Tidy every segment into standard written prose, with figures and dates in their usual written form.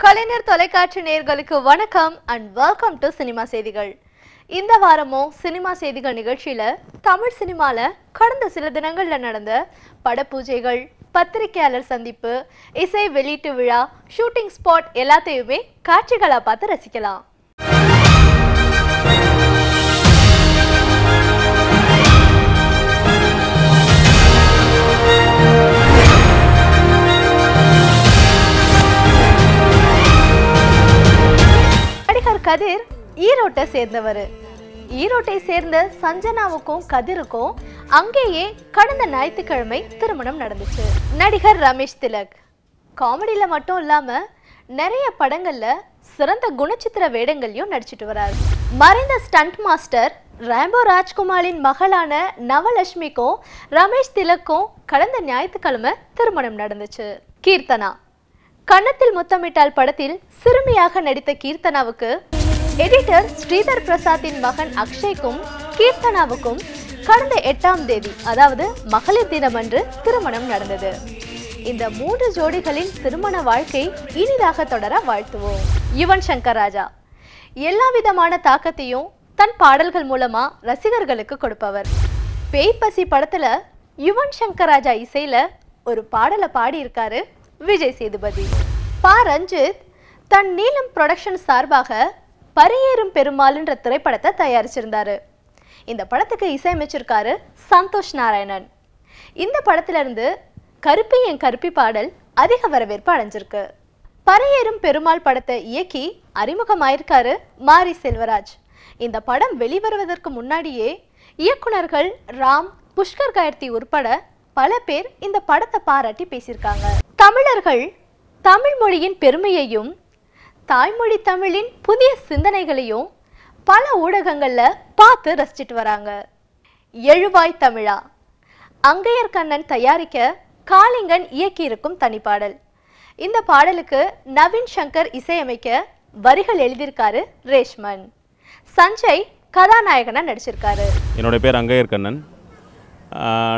கலைஞர் தொலைக்காட்சி நேயர்களுக்கு வணக்கம் and welcome to சினிமா செய்திகள். இந்த வாரமும் சினிமா செய்திகள் நிகழ்ச்சியில தமிழ் சினிமால கடந்த சில தினங்கள்ல நடந்த படப்பூஜைகள், பத்திரிகையாளர் சந்திப்பு, இசை வெளியீட்டு விழா, ஷூட்டிங் ஸ்பாட் எல்லாத்தையுமே காட்சிகளா பார்த்து ரசிக்கலாம். கதிர் ஈரோட்டை சேர்ந்தவர். ஈரோட்டை சேர்ந்த சஞ்சனாவுக்கும் கதிருக்கும் அங்கேயே கடந்த ஞாயிற்றுக்கிழமை திருமணம் நடந்துச்சு. நடிகர் ரமேஷ் திலக் காமெடியில மட்டும் இல்லாம நிறைய படங்கள்ல சிறந்த குணச்சித்திர வேடங்களையும் நடிச்சிட்டு வராரு. மறைந்த ஸ்டண்ட் மாஸ்டர் ராம்போ ராஜ்குமாரின் மகளான நவலட்சுமிக்கும் ரமேஷ் திலக்கும் கடந்த ஞாயிற்றுக்கிழமை திருமணம் நடந்துச்சு. கீர்த்தனா கன்னத்தில் முத்தமிட்டால் படத்தில் சிறுமியாக நடித்த கீர்த்தனாவுக்கு எடிட்டர் ஸ்ரீதர் பிரசாத்தின் மகன் அக்ஷய்க்கும் கீர்த்தனாவுக்கும் கடந்த 8ஆம் தேதி அதாவது மகளிர் தினம் அன்று திருமணம் நடந்தது. இந்த 3 ஜோடிகளின் திருமண வாழ்க்கை இனிதாக தொடர வாழ்த்துவோம். யுவன் சங்கர் ராஜா எல்லா விதமான தாக்கத்தையும் தன் பாடல்கள் மூலமா ரசிகர்களுக்கு கொடுப்பவர். பேய் பசி படத்துல யுவன் சங்கர் ராஜா இசையில ஒரு பாடலை பாடி இருக்காரு விஜய் சேதுபதி. பா ரஞ்சித் தன் நீலம் புரொடக்ஷன் சார்பாக பரியேறும் பெருமாள்ன்ற திரைப்படத்தை தயாரிச்சிருந்தாரு. இந்த படத்துக்கு இசையமைச்சிருக்காரு சந்தோஷ் நாராயணன். இந்த படத்துல இருந்து கருப்பி என் கருப்பி பாடல் அதிக வரவேற்பு அடைஞ்சிருக்கு. பரியேறும் பெருமாள் படத்தை இயக்கி அறிமுகமாயிருக்காரு மாரி செல்வராஜ். இந்த படம் வெளிவருவதற்கு முன்னாடியே இயக்குனர்கள் ராம், புஷ்கர் காயத்ரி உட்பட பல பேர் இந்த படத்தை பாராட்டி பேசியிருக்காங்க. தமிழர்கள் தமிழ் மொழியின் பெருமையையும் தாய்மொழி தமிழின் புதிய சிந்தனைகளையும் பல ஊடகங்கள்ல பார்த்து ரசிச்சிட்டு வராங்க. எழுவாய் தமிழா அங்கையர் கண்ணன் தயாரிக்க காளிங்கன் இயக்கியிருக்கும் தனிப்பாடல். இந்த பாடலுக்கு நவீன் சங்கர் இசையமைக்க வரிகள் எழுதியிருக்காரு ரேஷ்மன். சஞ்சய் கதாநாயகனா நடிச்சிருக்காரு. என்னோட பேர் அங்கையர் கண்ணன்.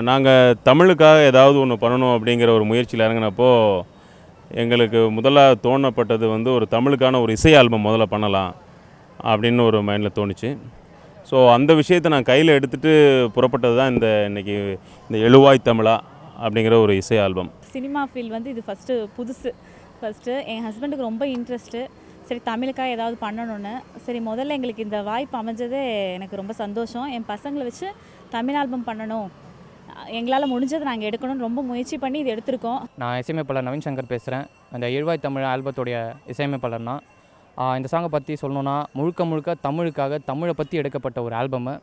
நாங்கள் தமிழுக்காக ஏதாவது ஒன்று பண்ணணும் அப்படிங்கிற ஒரு முயற்சியில் இறங்கினப்போ எங்களுக்கு முதல்ல தோணப்பட்டது ஒரு தமிழுக்கான ஒரு இசை ஆல்பம் முதல்ல பண்ணலாம் அப்படின்னு ஒரு மைண்டில் தோணுச்சு. ஸோ அந்த விஷயத்தை நான் கையில் எடுத்துகிட்டு புறப்பட்டது தான் இன்றைக்கி இந்த எழுவாய் தமிழா அப்படிங்கிற ஒரு இசை ஆல்பம். சினிமா ஃபீல்ட் இது ஃபஸ்ட்டு என் ஹஸ்பண்டுக்கு ரொம்ப இன்ட்ரெஸ்ட்டு. சரி தமிழுக்காக ஏதாவது பண்ணணுன்னு சரி முதல்ல எங்களுக்கு இந்த வாய்ப்பு அமைஞ்சதே எனக்கு ரொம்ப சந்தோஷம். என் பசங்களை வச்சு தமிழ் ஆல்பம் பண்ணணும், எங்களால் முடிஞ்சதை நாங்கள் எடுக்கணும்னு ரொம்ப முயற்சி பண்ணி இது எடுத்திருக்கோம். நான் இசையமைப்பாளர் நவீன் சங்கர் பேசுகிறேன். அந்த எழுவாய் தமிழ் ஆல்பத்தோடைய இசையமைப்பாளர்னா இந்த சாங்கை பற்றி சொல்லணுன்னா முழுக்க தமிழுக்காக தமிழை பற்றி எடுக்கப்பட்ட ஒரு ஆல்பமு.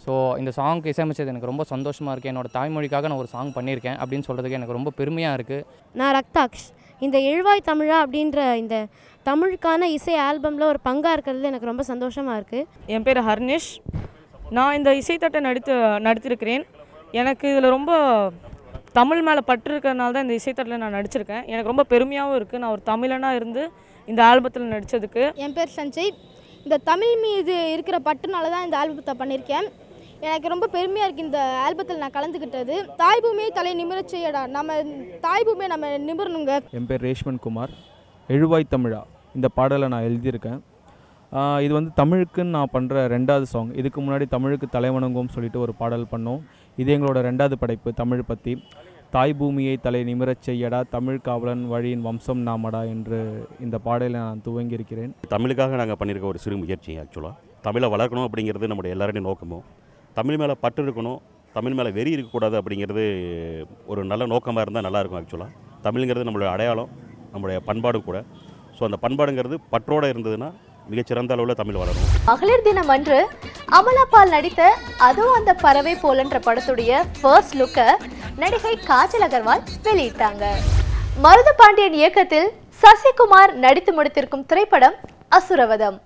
ஸோ இந்த சாங்க்கு இசையமைச்சது எனக்கு ரொம்ப சந்தோஷமாக இருக்குது. என்னோடய தாய்மொழிக்காக நான் ஒரு சாங் பண்ணியிருக்கேன் அப்படின்னு சொல்கிறதுக்கு எனக்கு ரொம்ப பெருமையாக இருக்குது. நான் ரக்தாக்ஷ். இந்த எழுவாய் தமிழா அப்படின்ற இந்த தமிழுக்கான இசை ஆல்பமில் ஒரு பங்காக இருக்கிறது எனக்கு ரொம்ப சந்தோஷமாக இருக்குது. என் பேர் ஹர்னிஷ். நான் இந்த இசைத்தட்டை நடித்திருக்கிறேன். எனக்கு இதில் ரொம்ப தமிழ் மேலே பற்று இருக்கிறதுனால தான் இந்த இசைத்தட்டில் நான் நடிச்சிருக்கேன். எனக்கு ரொம்ப பெருமையாகவும் இருக்குது நான் ஒரு தமிழனாக இருந்து இந்த ஆல்பத்தில் நடித்ததுக்கு. என் பேர் சஞ்சய். இந்த தமிழ் மீது இருக்கிற பற்றுனால தான் இந்த ஆல்பத்தை பண்ணியிருக்கேன். எனக்கு ரொம்ப பெருமையாக இருக்குது இந்த ஆல்பத்தில் நான் கலந்துக்கிட்டது. தாய்பூமியை தலை நிமிரச் செய்யடா, நம்ம தாய்பூமியை நம்ம நிமிரணுங்க. என் பேர் ரேஷ்மன் குமார். எழுவாய் தமிழா இந்த பாடலை நான் எழுதியிருக்கேன். இது தமிழுக்குன்னு நான் பண்ணுற 2வது சாங். இதுக்கு முன்னாடி தமிழுக்கு தலைவணங்கும் சொல்லிட்டு ஒரு பாடல் பண்ணோம். இது எங்களோட 2வது படைப்பு தமிழ் பற்றி. தாய் பூமியை தலை நிமிரச் செய்யடா, தமிழ் காவலன் வழியின் வம்சம் நாமடா என்று இந்த பாடலை நான் துவங்கியிருக்கிறேன். தமிழுக்காக நாங்கள் பண்ணியிருக்க ஒரு சிறு முயற்சி. ஆக்சுவலாக தமிழை வளர்க்கணும் அப்படிங்கிறது நம்முடைய எல்லாருடைய நோக்கமும். தமிழ் மேலே பற்று இருக்கணும், தமிழ் மேலே வெறி இருக்கக்கூடாது அப்படிங்கிறது ஒரு நல்ல நோக்கமாக இருந்தால் நல்லாயிருக்கும். ஆக்சுவலாக தமிழுங்கிறது நம்மளுடைய அடையாளம், நம்மளுடைய பண்பாடும் கூட. ஸோ அந்த பண்பாடுங்கிறது பற்றோடு இருந்ததுன்னா மிகச்சிறந்த அளவில் தமிழ் வளரும். மகளிர் தினம் அன்று அமலாபால் நடித்த அதுவும் அந்த பறவை போலன்ற படத்துடைய ஃபர்ஸ்ட் லுக்கை நடிகை காஜல் அகர்வால் வெளியிட்டாங்க. மருது பாண்டியன் இயக்கத்தில் சசிகுமார் நடித்து முடித்திருக்கும் திரைப்படம் அசுரவதம்.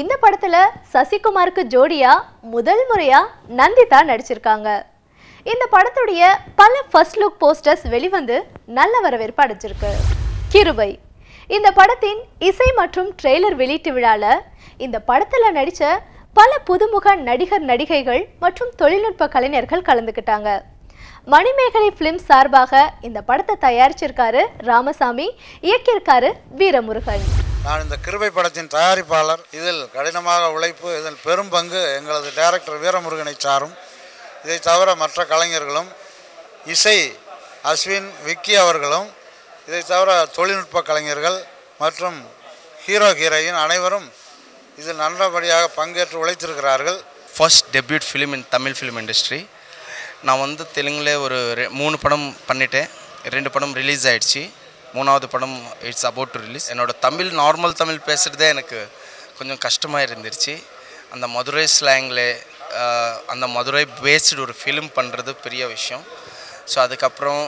இந்த படத்துல சசிகுமாருக்கு ஜோடியா முதல் முறையா நந்திதா நடிச்சிருக்காங்க. இந்த படத்துடைய பல ஃபர்ஸ்ட் லுக் போஸ்டர்ஸ் வெளிவந்து நல்ல வரவேற்பு அடைஞ்சிருக்கு. கிருபை இந்த படத்தின் இசை மற்றும் ட்ரெய்லர் வெளியீட்டு விழால இந்த படத்துல நடிச்ச பல புதுமுக நடிகர் நடிகைகள் மற்றும் தொழில்நுட்ப கலைஞர்கள் கலந்துக்கிட்டாங்க. மணிமேகலை பிலிம் சார்பாக இந்த படத்தை தயாரிச்சிருக்காரு ராமசாமி, இயக்கியிருக்காரு வீரமுருகன். நான் இந்த கிருபை படத்தின் தயாரிப்பாளர். இதில் கடினமாக உழைப்பு, இதில் பெரும் பங்கு எங்களது டைரக்டர் வீரமுருகனை சாரும். இதை தவிர மற்ற கலைஞர்களும், இசை அஸ்வின், விக்கி அவர்களும், இதை தவிர தொழில்நுட்ப கலைஞர்கள் மற்றும் ஹீரோ ஹீரோயின் அனைவரும் இதில் நல்லபடியாக பங்கேற்று உழைத்திருக்கிறார்கள். First debut film in Tamil film industry. நான் வந்து தெலுங்குல ஒரு 3 படம் பண்ணிட்டேன். 2 படம் ரிலீஸ் ஆகிடுச்சு. 3வது படம் இட்ஸ் அபவுட் டு ரிலீஸ். என்னோடய தமிழ் நார்மல் தமிழ் பேசுகிறதே எனக்கு கொஞ்சம் கஷ்டமாக இருந்துருச்சு. அந்த மதுரை ஸ்லாங்கில் அந்த மதுரை பேஸ்டு ஒரு ஃபிலிம் பண்ணுறது பெரிய விஷயம். ஸோ அதுக்கப்புறம்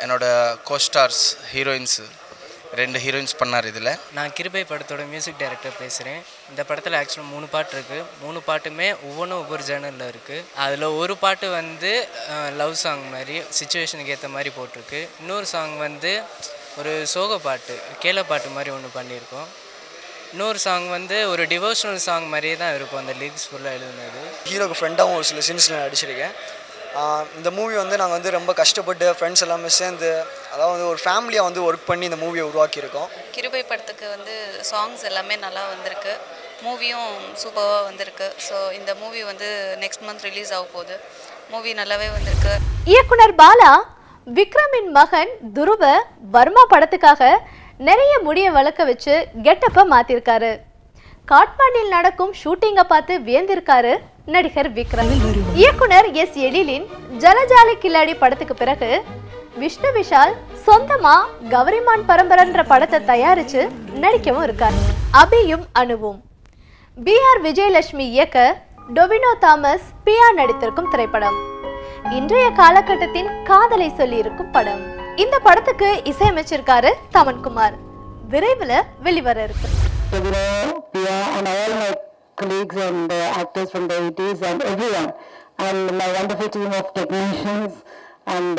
என்னோடய கோஸ்டார்ஸ் ஹீரோயின்ஸு 2 ஹீரோயின்ஸ் பண்ணார் இதில். நான் கிருபை படத்தோட மியூசிக் டைரக்டர் பேசுகிறேன். இந்த படத்தில் ஆக்சுவலாக 3 பாட்டு இருக்குது. 3 பாட்டுமே ஒவ்வொன்றும் ஒவ்வொரு ஜேர்னலில் இருக்குது. அதில் ஒரு பாட்டு வந்து லவ் சாங் மாதிரி சிச்சுவேஷனுக்கு ஏற்ற மாதிரி போட்டிருக்கு. இன்னொரு சாங் வந்து ஒரு சோக பாட்டு, கேல பாட்டு மாதிரி ஒன்று பண்ணியிருக்கோம். இன்னொரு சாங் வந்து ஒரு டிவோஷனல் சாங் மாதிரியே தான் இருக்கும். அந்த லிரிக்ஸ் ஃபுல்லாக எழுதுனது. ஹீரோக்கு ஃப்ரெண்டாகவும் ஒரு சில சீன்ஸில் நடிச்சிருக்கேன். இந்த மூவி வந்து நாங்கள் வந்து ரொம்ப கஷ்டப்பட்டு ஃப்ரெண்ட்ஸ் எல்லாமே சேர்ந்து, அதாவது ஒரு ஃபேமிலியாக வந்து ஒர்க் பண்ணி இந்த மூவியை உருவாக்கியிருக்கோம். கிருபை படத்துக்கு வந்து சாங்ஸ் எல்லாமே நல்லா வந்திருக்கு. மூவியும் சூப்பராக வந்திருக்கு. ஸோ இந்த மூவி வந்து நெக்ஸ்ட் மந்த் ரிலீஸ் ஆக போகுது. மூவி நல்லாவே வந்திருக்கு. இயக்குனர் பாலா விக்ரமின் மகன் துருவ வர்மா படத்துக்காக நிறைய முடிய வளர்க்க வச்சு கெட்டப்பை மாற்றிருக்காரு. காட்மாண்டில் நடக்கும் ஷூட்டிங்கை பார்த்து வியந்திருக்காரு நடிகர் விக்ரம். இயக்குனர் எஸ் எழிலின் ஜலஜாலி கில்லாடி படத்துக்கு பிறகு விஷ்ணு விஷால் சொந்தமா கௌரிமான் பரம்பரன்ற படத்தை தயாரிச்சு நடிக்கவும் இருக்காரு. அபியும் அனுவும் BR விஜயலட்சுமி இயக்க டொவினோ தாமஸ் பியா நடித்திருக்கும் திரைப்படம். இன்றைய காலகட்டத்தின் காதலை சொல்லி இருக்கும் படம். இந்த படத்துக்கு இசையமைச்சிருக்காரு தமன்குமார். விரைவில் வெளிவர இருக்கு. Colleagues and actors from the 80s and everyone, and my wonderful team of technicians, and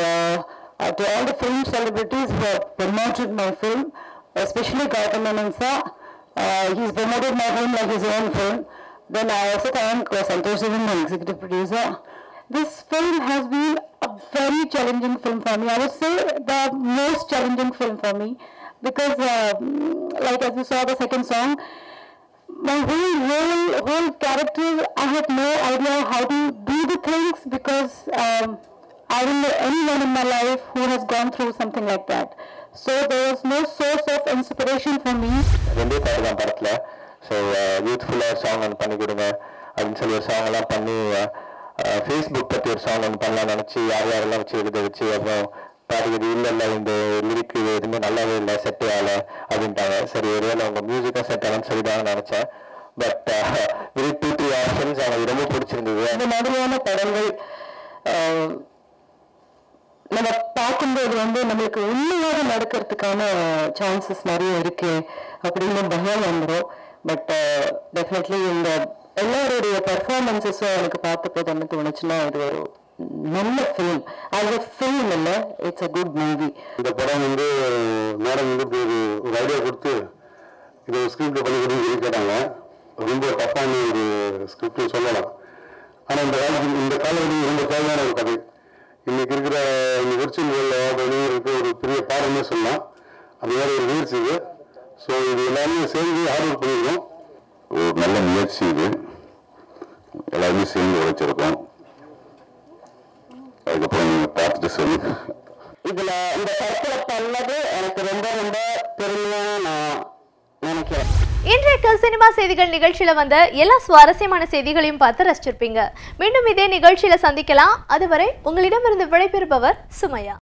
to all the film celebrities who have promoted my film, especially Gautam Menon sir. He's promoted my film like his own film. Then I also thank Santosh Sivan, my executive producer. This film has been a very challenging film for me. I would say the most challenging film for me because like as you saw the second song, my whole character, I had no idea how to do the things because I don't know anyone in my life who has gone through something like that. So there was no source of inspiration for me. ரெண்டே பாட்டு தான் படத்தில். So யூத்ஃபுல்லாக song ஒன்று பண்ணி கொடுங்க அப்படின்னு சொல்லி ஒரு சாங்கெல்லாம் பண்ணி ஃபேஸ்புக் பற்றி ஒரு சாங் ஒன்று பண்ணலாம்னு நினச்சி யாரெல்லாம் வச்சு எழுத வச்சு அப்புறம் பாட்டுக்கு இல்லை இந்த லிரிக்கு எதுவுமே நல்லாவே இல்லை, செட் ஆகலை அப்படின்ட்டாங்க. சரி ஒருவேளை அவங்க மியூசிக்காக செட் ஆகலான்னு சொல்லி தான் நினச்சேன். பட் வெரி 2-3 ஆப்ஷன்ஸ் எனக்கு ரொம்ப பிடிச்சிருந்தது. இந்த மாதிரியான படங்கள் நம்ம பார்க்கும்போது வந்து நம்மளுக்கு உண்மையாக நடக்கிறதுக்கான சான்சஸ் நிறைய இருக்கு அப்படின்னு பயம் வந்துடும். பட் டெஃபினெட்லி இந்த எல்லாருடைய பெர்ஃபார்மன்ஸஸும் எனக்கு பார்த்த போது என்ன தோணுச்சுன்னா இது ஒரு நல்ல ஃபிலிம். அது ஃபிலிம் இல்லை, இட்ஸ் அ குட் மூவி. இந்த படம் வந்து மேடம் வந்து ஒரு ஐடியா கொடுத்து இது ஒரு ஸ்கிரிப்ட் பண்ணி கொடுத்து கேட்டாங்க. ரொம்ப டஃப்பான ஒரு ஸ்கிரிப்ட்னு சொல்லலாம். ஆனால் இந்த காலம் ரொம்ப தேவையான ஒரு கதை. இன்னைக்கு இருக்கிற ஒரிஜினல் வெளியிருக்கு ஒரு பெரிய பாடமே சொல்லலாம். அது மாதிரி ஒரு முயற்சி இது. ஸோ இது எல்லாருமே சேர்ந்து ஹார்ட் ஒர்க் பண்ணியிருக்கோம். ஒரு நல்ல முயற்சி இது. எல்லாருமே சேர்ந்து உழைச்சிருக்கோம். அதுக்கப்புறம் நீங்கள் பார்த்துட்டு சொல்லுங்க. இதில் இந்த படத்தில் பண்ணது எனக்கு ரொம்ப ரொம்ப பெருமையாக நான் நினைக்கிறேன். இன்றைக்கு சினிமா செய்திகள் நிகழ்ச்சியில வந்த எல்லா சுவாரஸ்யமான செய்திகளையும் பார்த்து ரசிச்சிருப்பீங்க. மீண்டும் இதே நிகழ்ச்சியில சந்திக்கலாம். அதுவரை உங்களிடமிருந்து விடைபெறுபவர் சுமையா.